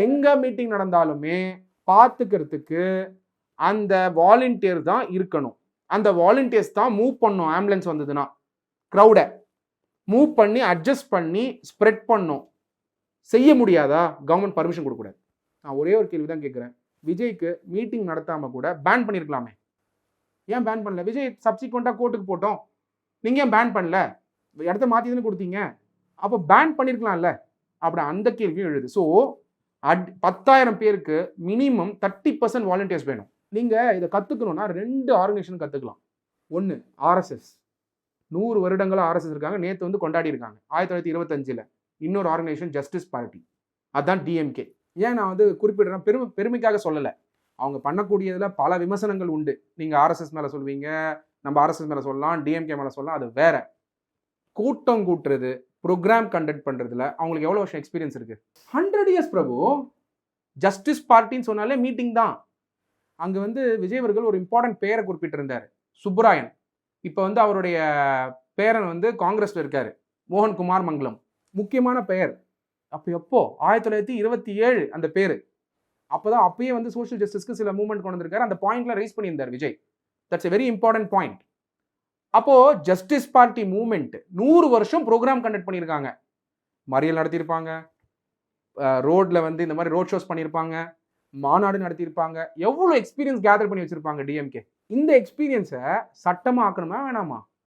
எங்க மீட்டிங் நடந்தாலுமே பார்த்துக்கிறதுக்கு அந்த வாலண்டியர் தான் இருக்கணும். அந்த வாலண்டியர்ஸ் தான் மூவ் பண்ணும். ஆம்புலன்ஸ் வந்ததுன்னா க்ரௌடை மூவ் பண்ணி அட்ஜஸ்ட் பண்ணி ஸ்ப்ரெட் பண்ணும். செய்ய முடியாதா? கவர்மெண்ட் பர்மிஷன் கொடுக்கக்கூடாது. நான் ஒரே ஒரு கேள்வி தான் கேட்குறேன். விஜய்க்கு மீட்டிங் நடத்தாம கூட பேன் பண்ணியிருக்கலாமே, ஏன் பேன் பண்ணல? விஜய் சப்சிக்வெண்ட்டாக கோர்ட்டுக்கு போட்டோம், நீங்க ஏன் பேன் பண்ணல? இடத்த மாற்றி தானே கொடுத்தீங்க, அப்போ பேன் பண்ணியிருக்கலாம்ல? அப்படி அந்த கேள்வியும் எழுது. ஸோ 10,000 பேருக்கு மினிமம் 30% வாலண்டியர்ஸ் வேணும். நீங்கள் இதை கற்றுக்கணும்னா 2 ஆர்கனைசேஷன் கற்றுக்கலாம். ஒன்று RSS, 100 வருடங்களாக RSS இருக்காங்க, நேற்று வந்து கொண்டாடி இருக்காங்க 1925. இன்னொரு ஆர்கனைசேஷன் ஜஸ்டிஸ் பார்ட்டி, அதுதான் DMK. ஏன் நான் வந்து குறிப்பிடுறேன், பெருமைக்காக சொல்லலை. அவங்க பண்ணக்கூடியதில் பல விமர்சனங்கள் உண்டு. நீங்கள் RSS மேலே சொல்வீங்க, நம்ம RSS மேலே சொல்லலாம், DMK மேலே சொல்லலாம், அது வேற. கூட்டம் கூட்டுறது, ப்ரோக்ராம் கண்டக்ட் பண்ணுறதுல அவங்களுக்கு எவ்வளோ வருஷம் எக்ஸ்பீரியன்ஸ் இருக்குது? 100 இயர்ஸ் பிரபு. ஜஸ்டிஸ் பார்ட்டின்னு சொன்னாலே மீட்டிங் தான். அங்கே வந்து விஜய் அவர்கள் ஒரு இம்பார்ட்டன்ட் பேரை குறிப்பிட்டிருந்தார், சுப்புராயன். இப்போ வந்து அவருடைய பேரன் வந்து காங்கிரஸில் இருக்கார், மோகன்குமார் மங்கலம். முக்கியமான பெயர். அப்போ எப்போ? 1927 அந்த பேர். அப்போதான் அப்பயே வந்து சோஷியல் ஜஸ்டிஸ்க்கு சில மூவ்மெண்ட் கொண்டு வந்திருக்காரு. அந்த பாயிண்ட்ல ரைஸ் பண்ணியிருந்தார் Vijay. That's a very important point. அப்போ ஜஸ்டிஸ் பார்ட்டி மூவ்மெண்ட் 100 வருஷம் ப்ரோக்ராம் கண்டக்ட் பண்ணியிருக்காங்க. மறியல் நடத்தியிருப்பாங்க, ரோட்ல வந்து இந்த மாதிரி ரோட் ஷோஸ் பண்ணியிருப்பாங்க, மாநாடு நடத்தியிருப்பாங்க. எவ்வளோ எக்ஸ்பீரியன்ஸ் கேதர் பண்ணி வச்சிருப்பாங்க DMK. இந்த எக்ஸ்பீரியன்ஸை சட்டமாக ஆக்கணுமா வேணாமா?